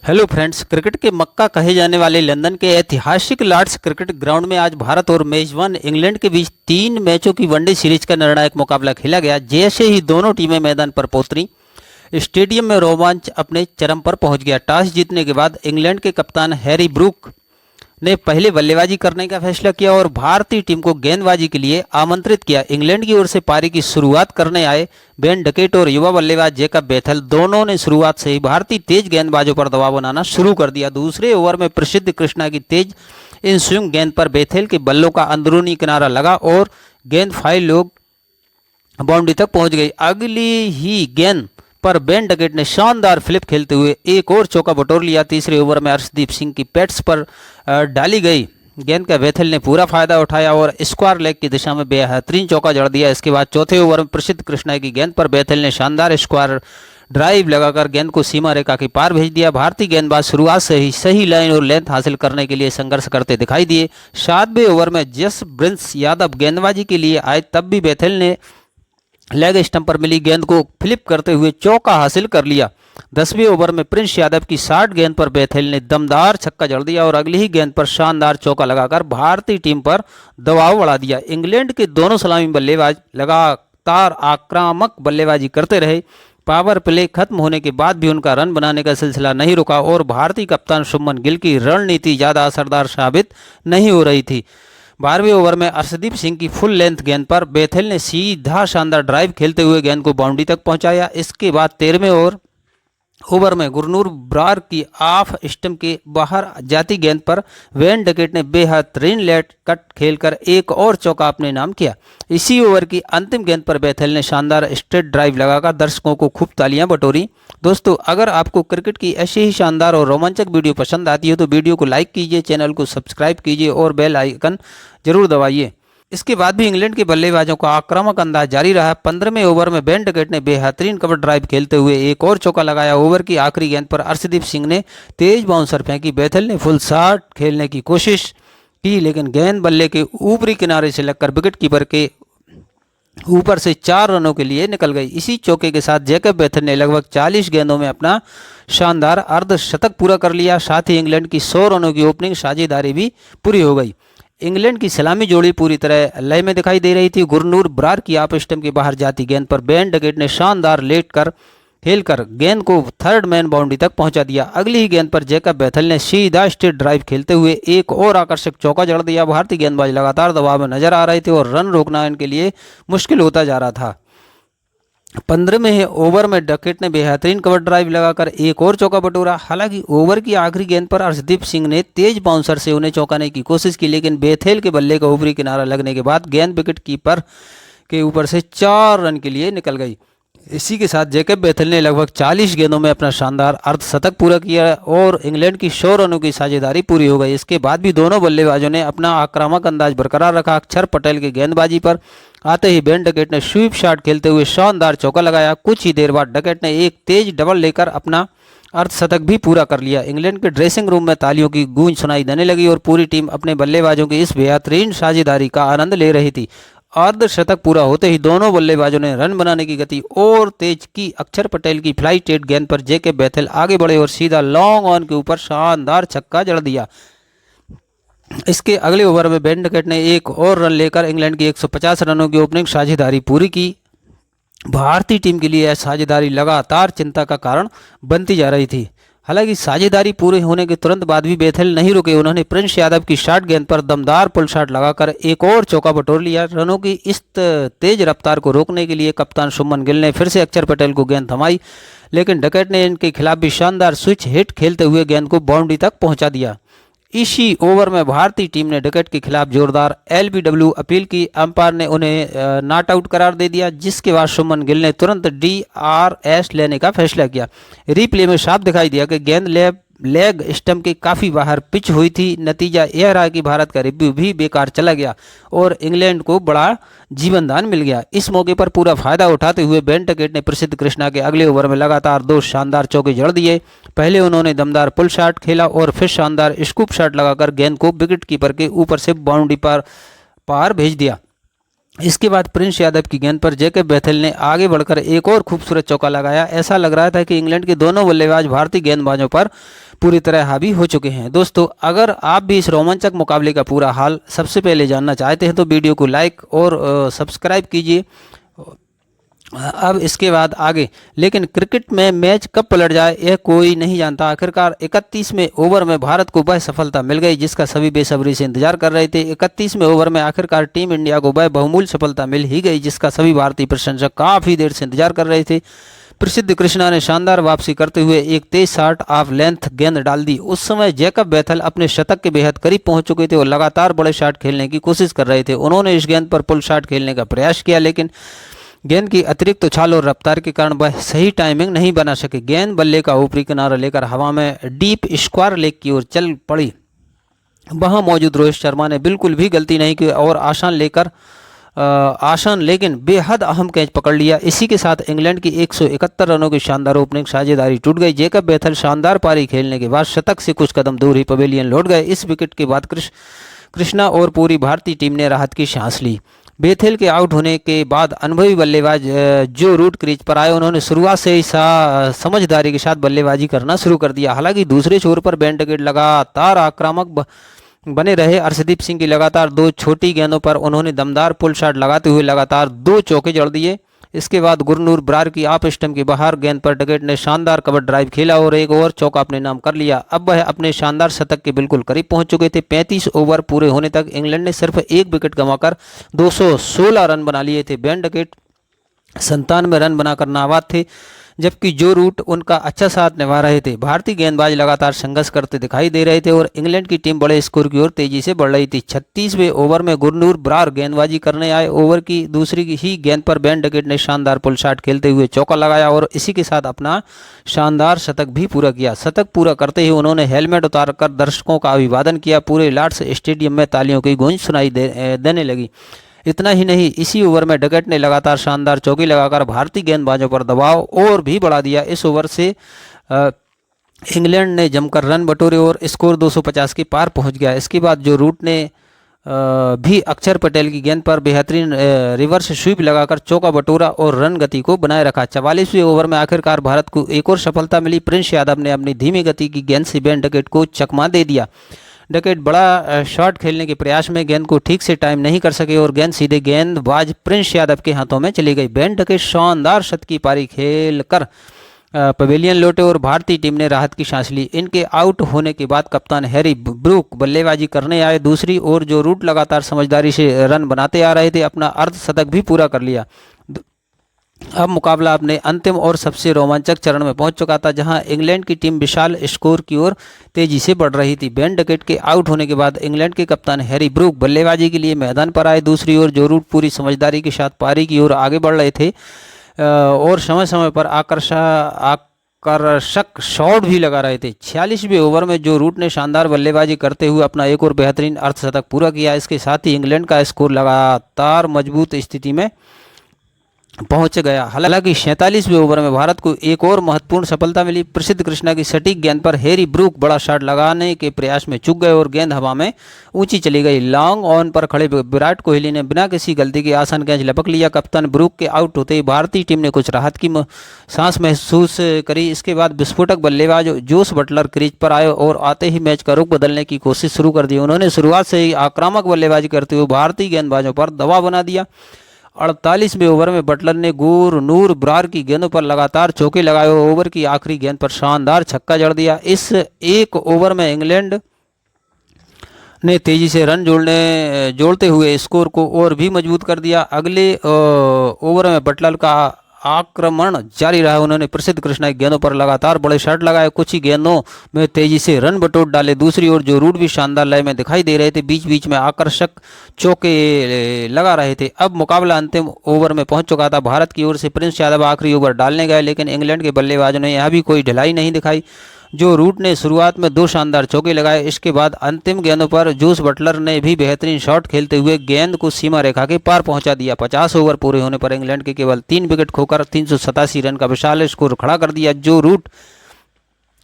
Hello friends, cricket के मक्का कहे जाने वाले लंदन के ऐतिहासिक लॉर्ड्स क्रिकेट ग्राउंड में आज भारत और मेजबान इंग्लैंड के बीच 3 मैचों की वनडे सीरीज का निर्णायक मुकाबला खेला गया। जैसे ही दोनों टीमें मैदान पर पहुंची, स्टेडियम में रोमांच अपने चरम पर पहुंच गया। टॉस जीतने के बाद इंग्लैंड के कप्तान हैरी ब्रूक ने पहले बल्लेबाजी करने का फैसला किया और भारतीय टीम को गेंदबाजी के लिए आमंत्रित किया। इंग्लैंड की ओर से पारी की शुरुआत करने आए बेन डकेट और युवा बल्लेबाज जैकब बेथेल दोनों ने शुरुआत से ही भारतीय तेज गेंदबाजों पर दबाव बनाना शुरू कर दिया। दूसरे ओवर में प्रसिद्ध कृष्णा की तेज इन स्विंग गेंद पर बेथेल के बल्लों का अंदरूनी किनारा लगा और गेंद 5 लोग बाउंड्री तक पहुंच गई। अगली ही गेंद पर बेन डकेट ने शानदार फ्लिप खेलते हुए एक और चौका बटोर लिया। तीसरे ओवर में अर्शदीप सिंह की पैड्स पर डाली गई गेंद का बेथेल ने पूरा फायदा उठाया और स्क्वायर लेग की दिशा में बेहतरीन चौका जड़ दिया। इसके बाद चौथे ओवर में प्रसिद्ध कृष्णा की गेंद पर बेथेल ने शानदार स्क्वायर ड्राइव लगाकर गेंद को सीमा रेखा के पार भेज दिया। भारतीय गेंदबाज शुरुआत से ही सही लाइन और लेंथ हासिल करने के लिए संघर्ष करते दिखाई दिए। 7वें ओवर में जस ब्रिंस यादव गेंदबाजी के लिए आए, तब भी बेथेल ने लेग स्टंप पर मिली गेंद को फ्लिप करते हुए चौका हासिल कर लिया। 10वें ओवर में प्रिंस यादव की 60 गेंद पर बेथेल ने दमदार छक्का जड़ दिया और अगली ही गेंद पर शानदार चौका लगाकर भारतीय टीम पर दबाव बढ़ा दिया। इंग्लैंड के दोनों सलामी बल्लेबाज लगातार आक्रामक बल्लेबाजी करते रहे। पावर प्ले खत्म होने के बाद भी उनका रन बनाने का सिलसिला नहीं रुका और भारतीय कप्तान शुभमन गिल की रणनीति ज़्यादा असरदार साबित नहीं हो रही थी। 12वें ओवर में अर्शदीप सिंह की फुल लेंथ गेंद पर बेथेल ने सीधा शानदार ड्राइव खेलते हुए गेंद को बाउंड्री तक पहुंचाया। इसके बाद 13वें ओवर में गुरनूर ब्रार की ऑफ स्टंप के बाहर जाती गेंद पर वेन डकेट ने बेहतरीन लेट कट खेलकर एक और चौका अपने नाम किया। इसी ओवर की अंतिम गेंद पर बेथेल ने शानदार स्ट्रेट ड्राइव लगाकर दर्शकों को खूब तालियां बटोरी। दोस्तों, अगर आपको क्रिकेट की ऐसी ही शानदार और रोमांचक वीडियो पसंद आती है तो वीडियो को लाइक कीजिए, चैनल को सब्सक्राइब कीजिए और बेल आइकन जरूर दबाइए। इसके बाद भी इंग्लैंड के बल्लेबाजों का आक्रामक अंदाज जारी रहा। 15वें ओवर में बेन डकेट ने बेहतरीन कवर ड्राइव खेलते हुए एक और चौका लगाया। ओवर की आखिरी गेंद पर अर्शदीप सिंह ने तेज बाउंसर फेंकी। बेथेल ने फुल शॉट खेलने की कोशिश की, लेकिन गेंद बल्ले के ऊपरी किनारे से लगकर विकेट कीपर के ऊपर से 4 रनों के लिए निकल गई। इसी चौके के साथ जैकब बेथेल ने लगभग 40 गेंदों में अपना शानदार अर्धशतक पूरा कर लिया। साथ ही इंग्लैंड की 100 रनों की ओपनिंग साझेदारी भी पूरी हो गई। इंग्लैंड की सलामी जोड़ी पूरी तरह लय में दिखाई दे रही थी। गुरनूर ब्रार की ऑफ स्टंप के बाहर जाती गेंद पर बेन डकेट ने शानदार लेट कर खेलकर गेंद को थर्ड मैन बाउंड्री तक पहुंचा दिया। अगली ही गेंद पर जैकब बेथेल ने सीधा स्ट्रेट ड्राइव खेलते हुए एक और आकर्षक चौका जड़ दिया। भारतीय गेंदबाज लगातार दबाव में नजर आ रहे थे और रन रोकना इनके लिए मुश्किल होता जा रहा था। 15वें ओवर में डकेट ने बेहतरीन कवर ड्राइव लगाकर एक और चौका बटोरा। हालांकि ओवर की आखिरी गेंद पर अर्शदीप सिंह ने तेज बाउंसर से उन्हें चौंकाने की कोशिश की, लेकिन बेथेल के बल्ले का ऊपरी किनारा लगने के बाद गेंद विकेट कीपर के ऊपर से 4 रन के लिए निकल गई। इसी के साथ जैकब बेथेल ने लगभग 40 गेंदों में अपना शानदार अर्धशतक पूरा किया और इंग्लैंड की 100 रनों की साझेदारी पूरी हो गई। इसके बाद भी दोनों बल्लेबाजों ने अपना आक्रामक अंदाज बरकरार रखा। अक्षर पटेल की गेंदबाजी पर आते ही बेन डकेट ने स्वीप शॉट खेलते हुए शानदार चौका लगाया। कुछ ही देर बाद डकेट ने एक तेज डबल लेकर अपना अर्धशतक भी पूरा कर लिया। इंग्लैंड के ड्रेसिंग रूम में तालियों की गूंज सुनाई देने लगी और पूरी टीम अपने बल्लेबाजों की इस बेहतरीन साझेदारी का आनंद ले रही थी। अर्धशतक पूरा होते ही दोनों बल्लेबाजों ने रन बनाने की गति और तेज की। अक्षर पटेल की फ्लाई टेट गेंद पर जैकब बेथेल आगे बढ़े और सीधा लॉन्ग ऑन के ऊपर शानदार छक्का जड़ दिया। इसके अगले ओवर में बेन डकेट ने एक और रन लेकर इंग्लैंड की 150 रनों की ओपनिंग साझेदारी पूरी की। भारतीय टीम के लिए यह साझेदारी लगातार चिंता का कारण बनती जा रही थी। हालांकि साझेदारी पूरे होने के तुरंत बाद भी बेथेल नहीं रुके। उन्होंने प्रिंस यादव की शॉट गेंद पर दमदार पुल शॉट लगाकर एक और चौका बटोर लिया। रनों की इस तेज रफ्तार को रोकने के लिए कप्तान शुभमन गिल ने फिर से अक्षर पटेल को गेंद थमाई, लेकिन डकेट ने इनके खिलाफ भी शानदार स्विच हिट खेलते हुए गेंद को बाउंड्री तक पहुंचा दिया। इसी ओवर में भारतीय टीम ने डकेट के खिलाफ जोरदार एलबीडब्ल्यू अपील की। अंपायर ने उन्हें नॉट आउट करार दे दिया, जिसके बाद शुभमन गिल ने तुरंत DRS लेने का फैसला किया। रिप्ले में साफ दिखाई दिया कि गेंद लेग स्टंप के काफ़ी बाहर पिच हुई थी। नतीजा यह रहा कि भारत का रिव्यू भी बेकार चला गया और इंग्लैंड को बड़ा जीवनदान मिल गया। इस मौके पर पूरा फायदा उठाते हुए बेन डकेट ने प्रसिद्ध कृष्णा के अगले ओवर में लगातार 2 शानदार चौके जड़ दिए। पहले उन्होंने दमदार पुल शॉट खेला और फिर शानदार स्कूप शॉट लगाकर गेंद को विकेट कीपर के ऊपर से बाउंड्री पर पार भेज दिया। इसके बाद प्रिंस यादव की गेंद पर जैकब बेथेल ने आगे बढ़कर एक और खूबसूरत चौका लगाया। ऐसा लग रहा था कि इंग्लैंड के दोनों बल्लेबाज भारतीय गेंदबाजों पर पूरी तरह हावी हो चुके हैं। दोस्तों, अगर आप भी इस रोमांचक मुकाबले का पूरा हाल सबसे पहले जानना चाहते हैं तो वीडियो को लाइक और सब्सक्राइब कीजिए। अब इसके बाद आगे, लेकिन क्रिकेट में मैच कब पलट जाए यह कोई नहीं जानता। आखिरकार 31वें ओवर में भारत को वह सफलता मिल गई जिसका सभी बेसब्री से इंतजार कर रहे थे। 31वें ओवर में आखिरकार टीम इंडिया को वह बहुमूल्य सफलता मिल ही गई जिसका सभी भारतीय प्रशंसक काफ़ी देर से इंतजार कर रहे थे। प्रसिद्ध कृष्णा ने शानदार वापसी करते हुए एक तेज शॉट ऑफ लेंथ गेंद डाल दी। उस समय जैकब बेथेल अपने शतक के बेहद करीब पहुंच चुके थे और लगातार बड़े शॉट खेलने की कोशिश कर रहे थे। उन्होंने इस गेंद पर पुल शॉट खेलने का प्रयास किया, लेकिन गेंद की अतिरिक्त उछाल और रफ्तार के कारण वह सही टाइमिंग नहीं बना सके। गेंद बल्ले का ऊपरी किनारा लेकर हवा में डीप स्क्वायर लेग की ओर चल पड़ी। वहां मौजूद रोहित शर्मा ने बिल्कुल भी गलती नहीं की और आसान लेकिन बेहद अहम कैच पकड़ लिया। इसी के साथ इंग्लैंड की 171 रनों की शानदार ओपनिंग साझेदारी टूट गई। जैकब बेथेल शानदार पारी खेलने के बाद शतक से कुछ कदम दूर ही पवेलियन लौट गए। इस विकेट के बाद कृष्णा और पूरी भारतीय टीम ने राहत की सांस ली। बेथेल के आउट होने के बाद अनुभवी बल्लेबाज जो रूट क्रीज पर आए उन्होंने शुरुआत से ही समझदारी के साथ बल्लेबाजी करना शुरू कर दिया। हालांकि दूसरे छोर पर बेन डकेट लगातार आक्रामक बने रहे। अर्शदीप सिंह की लगातार 2 छोटी गेंदों पर उन्होंने दमदार पुल शॉट लगाते हुए लगातार 2 चौके जड़ दिए। इसके बाद गुरनूर ब्रार की ऑफ स्टंप के बाहर गेंद पर डकेट ने शानदार कवर ड्राइव खेला और एक और चौका अपने नाम कर लिया। अब वह अपने शानदार शतक के बिल्कुल करीब पहुंच चुके थे। 35 ओवर पूरे होने तक इंग्लैंड ने सिर्फ एक विकेट गंवाकर 216 रन बना लिए थे। बेन डकेट 97 रन बनाकर नाबाद थे, जबकि जो रूट उनका अच्छा साथ निभा रहे थे। भारतीय गेंदबाज लगातार संघर्ष करते दिखाई दे रहे थे और इंग्लैंड की टीम बड़े स्कोर की ओर तेजी से बढ़ रही थी। 36वें ओवर में गुरनूर ब्रार गेंदबाजी करने आए। ओवर की दूसरी ही गेंद पर बेन डकेट ने शानदार पुल शॉट खेलते हुए चौका लगाया और इसी के साथ अपना शानदार शतक भी पूरा किया। शतक पूरा करते ही उन्होंने हेलमेट उतारकर दर्शकों का अभिवादन किया। पूरे लॉर्ड्स स्टेडियम में तालियों की गूंज सुनाई देने लगी। इतना ही नहीं, इसी ओवर में डकेट ने लगातार शानदार चौकी लगाकर भारतीय गेंदबाजों पर दबाव और भी बढ़ा दिया। इस ओवर से इंग्लैंड ने जमकर रन बटोरे और स्कोर 250 के पार पहुंच गया। इसके बाद जो रूट ने भी अक्षर पटेल की गेंद पर बेहतरीन रिवर्स स्वीप लगाकर चौका बटोरा और रन गति को बनाए रखा। 44वें ओवर में आखिरकार भारत को एक और सफलता मिली। प्रिंस यादव ने अपनी धीमी गति की गेंद से बेन डकेट को चकमा दे दिया। डकेट बड़ा शॉट खेलने के प्रयास में गेंद को ठीक से टाइम नहीं कर सके और गेंद सीधे गेंदबाज प्रिंस यादव के हाथों में चली गई। बेन डकेट शानदार शतक की पारी खेलकर पवेलियन लौटे और भारतीय टीम ने राहत की सांस ली। इनके आउट होने के बाद कप्तान हैरी ब्रूक बल्लेबाजी करने आए। दूसरी ओर जो रूट लगातार समझदारी से रन बनाते आ रहे थे, अपना अर्धशतक भी पूरा कर लिया। अब मुकाबला अपने अंतिम और सबसे रोमांचक चरण में पहुंच चुका था, जहां इंग्लैंड की टीम विशाल स्कोर की ओर तेजी से बढ़ रही थी। बेन डकेट के आउट होने के बाद इंग्लैंड के कप्तान हैरी ब्रूक बल्लेबाजी के लिए मैदान पर आए। दूसरी ओर जो रूट पूरी समझदारी के साथ पारी की ओर आगे बढ़ रहे थे और समय समय पर आकर्षक शॉट भी लगा रहे थे। 46वें ओवर में जो रूट ने शानदार बल्लेबाजी करते हुए अपना एक और बेहतरीन अर्धशतक पूरा किया। इसके साथ ही इंग्लैंड का स्कोर लगातार मजबूत स्थिति में पहुंच गया। हालांकि 47वें ओवर में भारत को एक और महत्वपूर्ण सफलता मिली। प्रसिद्ध कृष्णा की सटीक गेंद पर हैरी ब्रूक बड़ा शॉट लगाने के प्रयास में चूक गए और गेंद हवा में ऊंची चली गई। लॉन्ग ऑन पर खड़े विराट कोहली ने बिना किसी गलती के आसान कैच लपक लिया। कप्तान ब्रूक के आउट होते ही भारतीय टीम ने कुछ राहत की सांस महसूस करी। इसके बाद विस्फोटक बल्लेबाज जोस बटलर क्रीज पर आए और आते ही मैच का रुख बदलने की कोशिश शुरू कर दी। उन्होंने शुरुआत से ही आक्रामक बल्लेबाजी करते हुए भारतीय गेंदबाजों पर दबाव बना दिया। 48वें ओवर में बटलर ने गुरनूर ब्रार की गेंदों पर लगातार चौके लगाए और ओवर की आखिरी गेंद पर शानदार छक्का जड़ दिया। इस एक ओवर में इंग्लैंड ने तेजी से रन जोड़ते हुए स्कोर को और भी मजबूत कर दिया। अगले ओवर में बटलर का आक्रमण जारी रहा। उन्होंने प्रसिद्ध कृष्णा की गेंदों पर लगातार बड़े शॉट लगाए, कुछ ही गेंदों में तेजी से रन बटोर डाले। दूसरी ओर जो रूट भी शानदार लय में दिखाई दे रहे थे, बीच बीच में आकर्षक चौके लगा रहे थे। अब मुकाबला अंतिम ओवर में पहुंच चुका था। भारत की ओर से प्रिंस यादव आखिरी ओवर डालने गए, लेकिन इंग्लैंड के बल्लेबाजों ने यहां भी कोई ढिलाई नहीं दिखाई। जो रूट ने शुरुआत में 2 शानदार चौके लगाए। इसके बाद अंतिम गेंदों पर जोस बटलर ने भी बेहतरीन शॉट खेलते हुए गेंद को सीमा रेखा के पार पहुंचा दिया। 50 ओवर पूरे होने पर इंग्लैंड के केवल 3 विकेट खोकर 387 रन का विशाल स्कोर खड़ा कर दिया। जो रूट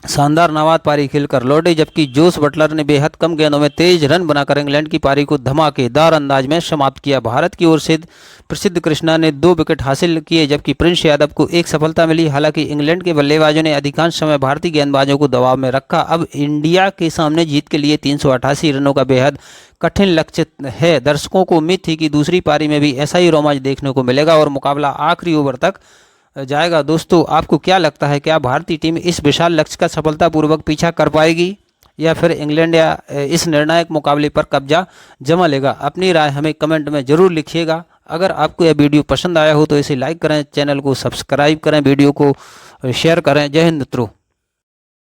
शानदार नवाद पारी खेलकर लौटे, जबकि जोस बटलर ने बेहद कम गेंदों में तेज रन बनाकर इंग्लैंड की पारी को धमाकेदार अंदाज में समाप्त किया। भारत की ओर से प्रसिद्ध कृष्णा ने 2 विकेट हासिल किए, जबकि प्रिंस यादव को एक सफलता मिली। हालांकि इंग्लैंड के बल्लेबाजों ने अधिकांश समय भारतीय गेंदबाजों को दबाव में रखा। अब इंडिया के सामने जीत के लिए 388 रनों का बेहद कठिन लक्ष्य है। दर्शकों को उम्मीद थी कि दूसरी पारी में भी ऐसा ही रोमांच देखने को मिलेगा और मुकाबला आखिरी ओवर तक जाएगा। दोस्तों, आपको क्या लगता है, क्या भारतीय टीम इस विशाल लक्ष्य का सफलतापूर्वक पीछा कर पाएगी या फिर इंग्लैंड या इस निर्णायक मुकाबले पर कब्जा जमा लेगा? अपनी राय हमें कमेंट में ज़रूर लिखिएगा। अगर आपको यह वीडियो पसंद आया हो तो इसे लाइक करें, चैनल को सब्सक्राइब करें, वीडियो को शेयर करें। जय हिंद मित्रों।